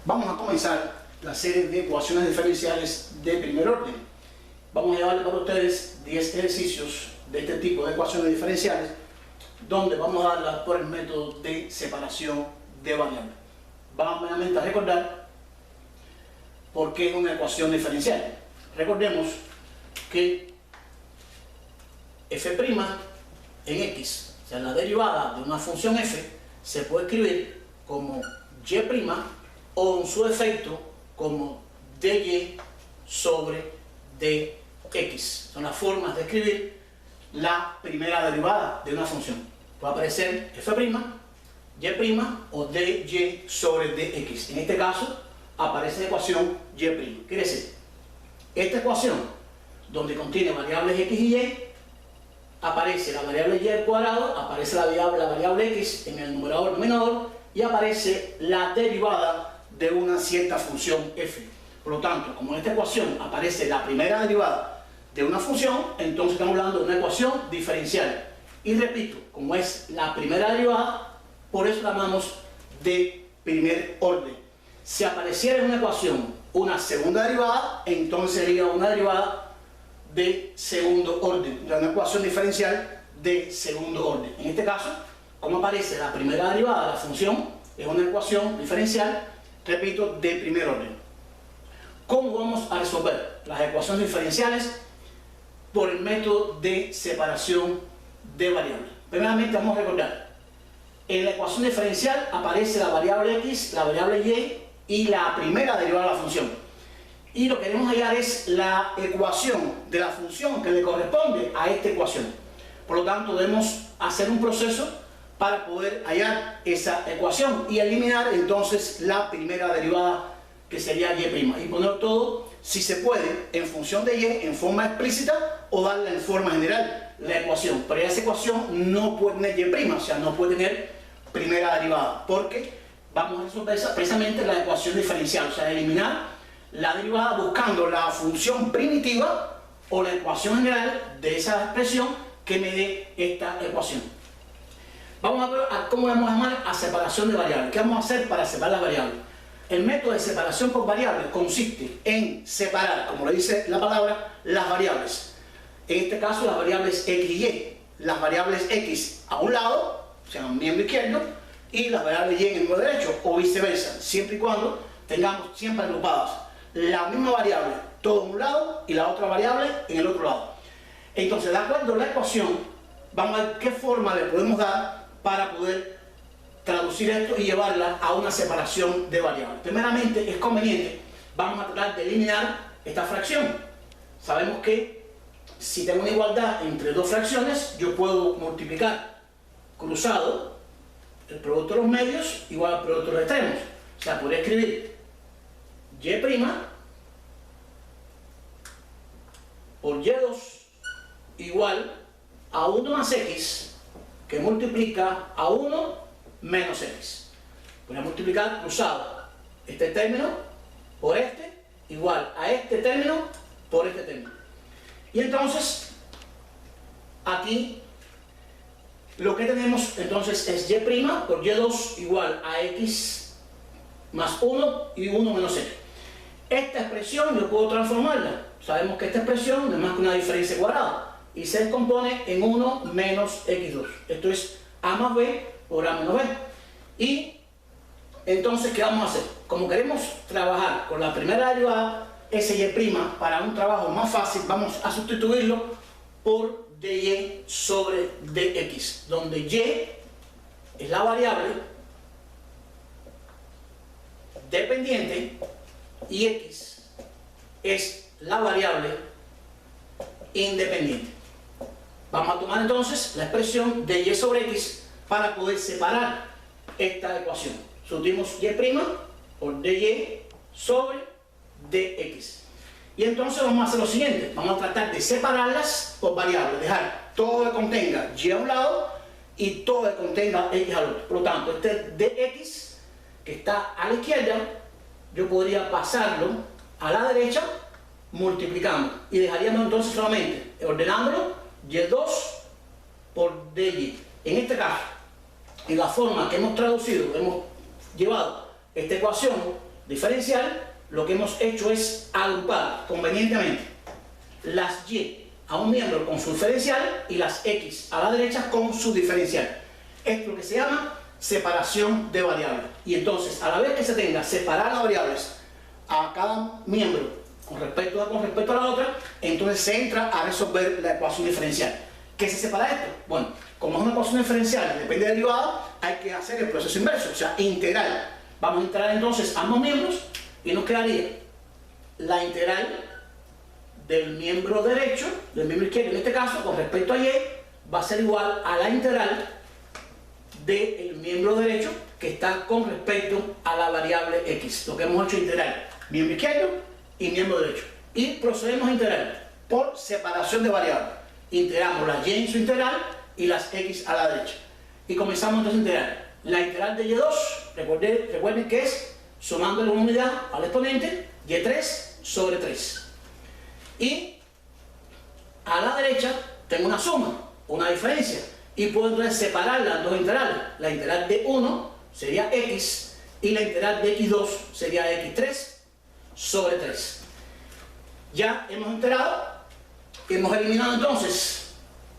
Vamos a comenzar la serie de ecuaciones diferenciales de primer orden. Vamos a llevarle para ustedes 10 ejercicios de este tipo de ecuaciones diferenciales, donde vamos a darlas por el método de separación de variables. Vamos nuevamente a recordar por qué es una ecuación diferencial. Recordemos que f' en x, o sea, la derivada de una función f, se puede escribir como y' o en su defecto como dy sobre dx. Son las formas de escribir la primera derivada de una función. Puede aparecer f', y' o dy sobre dx. En este caso aparece la ecuación y'. Quiere decir, esta ecuación, donde contiene variables x y y, aparece la variable y al cuadrado, aparece la variable x en el numerador denominador y aparece la derivada de una cierta función f. Por lo tanto, como en esta ecuación aparece la primera derivada de una función, entonces estamos hablando de una ecuación diferencial. Y repito, como es la primera derivada, por eso la llamamos de primer orden. Si apareciera en una ecuación una segunda derivada, entonces sería una derivada de segundo orden, una ecuación diferencial de segundo orden. En este caso, como aparece la primera derivada de la función, es una ecuación diferencial, repito, de primer orden. ¿Cómo vamos a resolver las ecuaciones diferenciales? Por el método de separación de variables. Primeramente vamos a recordar, en la ecuación diferencial aparece la variable x, la variable y la primera derivada de la función. Y lo que queremos hallar es la ecuación de la función que le corresponde a esta ecuación. Por lo tanto, debemos hacer un proceso para poder hallar esa ecuación y eliminar entonces la primera derivada, que sería y', y poner todo, si se puede, en función de y en forma explícita o darle en forma general la ecuación. Pero esa ecuación no puede tener y', o sea, no puede tener primera derivada, porque vamos a resolver precisamente la ecuación diferencial, o sea, eliminar la derivada buscando la función primitiva o la ecuación general de esa expresión que me dé esta ecuación. Vamos a ver cómo vamos a llamar a separación de variables. ¿Qué vamos a hacer para separar las variables? El método de separación por variables consiste en separar, como le dice la palabra, las variables. En este caso, las variables x y y. Las variables x a un lado, o sea, en el miembro izquierdo, y las variables y en el miembro derecho, o viceversa, siempre y cuando tengamos siempre agrupadas la misma variable, todo en un lado, y la otra variable en el otro lado. Entonces, de acuerdo a la ecuación, vamos a ver qué forma le podemos dar para poder traducir esto y llevarla a una separación de variables. Primeramente, es conveniente, vamos a tratar de eliminar esta fracción. Sabemos que si tengo una igualdad entre dos fracciones, yo puedo multiplicar cruzado el producto de los medios igual al producto de los extremos. O sea, podría escribir y' por y2 igual a 1 más x, que multiplica a 1 menos x. Voy a multiplicar cruzado este término por este, igual a este término por este término. Y entonces, aquí lo que tenemos entonces es y' por y2 igual a x más 1 y 1 menos x. Esta expresión yo puedo transformarla. Sabemos que esta expresión no es más que una diferencia cuadrada y se descompone en 1 menos x2. Esto es a más b por a menos b. Y entonces, ¿qué vamos a hacer? Como queremos trabajar con la primera derivada, ese y' para un trabajo más fácil, vamos a sustituirlo por dy sobre dx, donde y es la variable dependiente y x es la variable independiente. Vamos a tomar entonces la expresión de y sobre x para poder separar esta ecuación. Sustituimos y' por dy sobre dx. Y entonces vamos a hacer lo siguiente, vamos a tratar de separarlas por variables, dejar todo que contenga y a un lado y todo que contenga x al otro. Por lo tanto, este dx que está a la izquierda, yo podría pasarlo a la derecha multiplicando y dejaríamos entonces solamente ordenándolo y2 por dy. En este caso, en la forma que hemos traducido, hemos llevado esta ecuación, diferencial, lo que hemos hecho es agrupar convenientemente las y a un miembro con su diferencial y las x a la derecha con su diferencial. Esto es lo que se llama separación de variables. Y entonces, a la vez que se tenga separar las variables a cada miembro con respecto a la otra, entonces se entra a resolver la ecuación diferencial. ¿Qué se separa esto? Bueno, como es una ecuación diferencial y depende de derivada, hay que hacer el proceso inverso, o sea, integral. Vamos a integrar entonces ambos miembros y nos quedaría la integral del miembro derecho, del miembro izquierdo en este caso, con respecto a y, va a ser igual a la integral del miembro derecho que está con respecto a la variable x. Lo que hemos hecho es integrar miembro izquierdo y miembro derecho. Y procedemos a integrar por separación de variables. Integramos la y en su integral y las x a la derecha. Y comenzamos entonces a integrar. La integral de y2, recuerden que es sumándole una unidad al exponente, y3 sobre 3. Y a la derecha tengo una suma, una diferencia. Y puedo entonces separar las dos integrales. La integral de 1 sería x y la integral de x2 sería x3 sobre 3. Ya hemos integrado, hemos eliminado entonces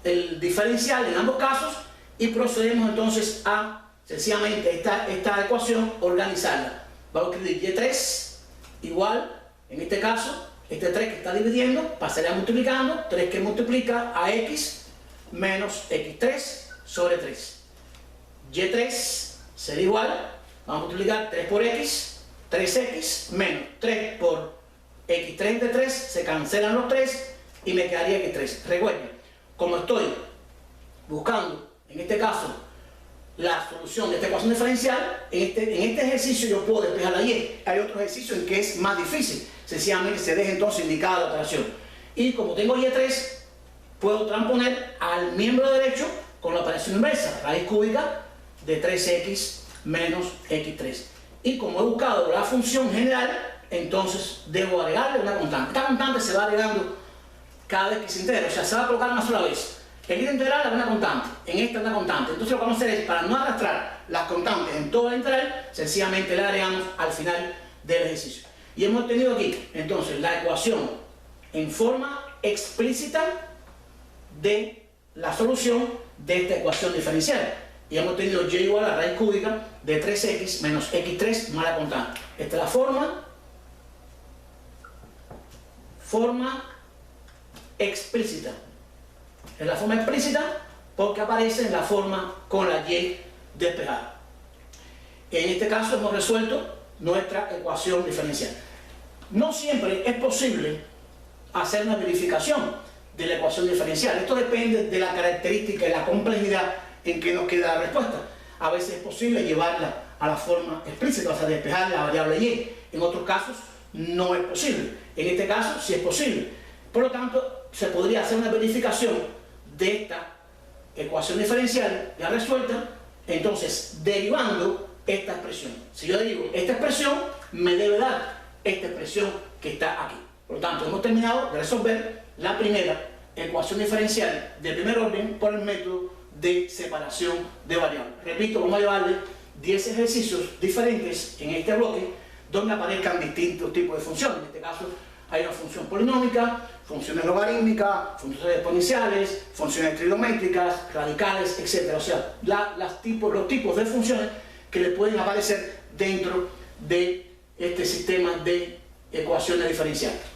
el diferencial en ambos casos y procedemos entonces a sencillamente esta ecuación organizarla. Vamos a escribir y3 igual, en este caso, este 3 que está dividiendo pasaría multiplicando, 3 que multiplica a x menos x3 sobre 3. y3 será igual, vamos a multiplicar 3 por x, 3x menos 3 por x3 de 3, se cancelan los 3 y me quedaría x3. Recuerden, como estoy buscando, en este caso, la solución de esta ecuación diferencial, en este ejercicio yo puedo despejar la y. Hay otro ejercicio en que es más difícil, sencillamente se deja entonces indicada la operación. Y como tengo y3, puedo transponer al miembro derecho con la operación inversa, raíz cúbica de 3x menos x3. Y como he buscado la función general, entonces debo agregarle una constante. Esta constante se va agregando cada vez que se integra, o sea, se va a colocar una sola vez. En esta integral hay una constante, en esta una constante. Entonces lo que vamos a hacer es, para no arrastrar las constantes en toda la integral, sencillamente la agregamos al final del ejercicio. Y hemos obtenido aquí, entonces, la ecuación en forma explícita de la solución de esta ecuación diferencial. Y hemos tenido y igual a raíz cúbica de 3x menos x3 más la constante. Esta es la forma explícita. Es la forma explícita porque aparece en la forma con la y despejada. En este caso hemos resuelto nuestra ecuación diferencial. No siempre es posible hacer una verificación de la ecuación diferencial. Esto depende de la característica y la complejidad en que nos queda la respuesta. A veces es posible llevarla a la forma explícita, o sea, despejar la variable y. En otros casos no es posible. En este caso sí es posible. Por lo tanto, se podría hacer una verificación de esta ecuación diferencial ya resuelta, entonces derivando esta expresión. Si yo derivo esta expresión, me debe dar esta expresión que está aquí. Por lo tanto, hemos terminado de resolver la primera ecuación diferencial de primer orden por el método de separación de variables. Repito, vamos a llevarle 10 ejercicios diferentes en este bloque donde aparezcan distintos tipos de funciones. En este caso hay una función polinómica, funciones logarítmicas, funciones exponenciales, funciones trigonométricas, radicales, etc. O sea, los tipos de funciones que le pueden aparecer dentro de este sistema de ecuaciones diferenciales.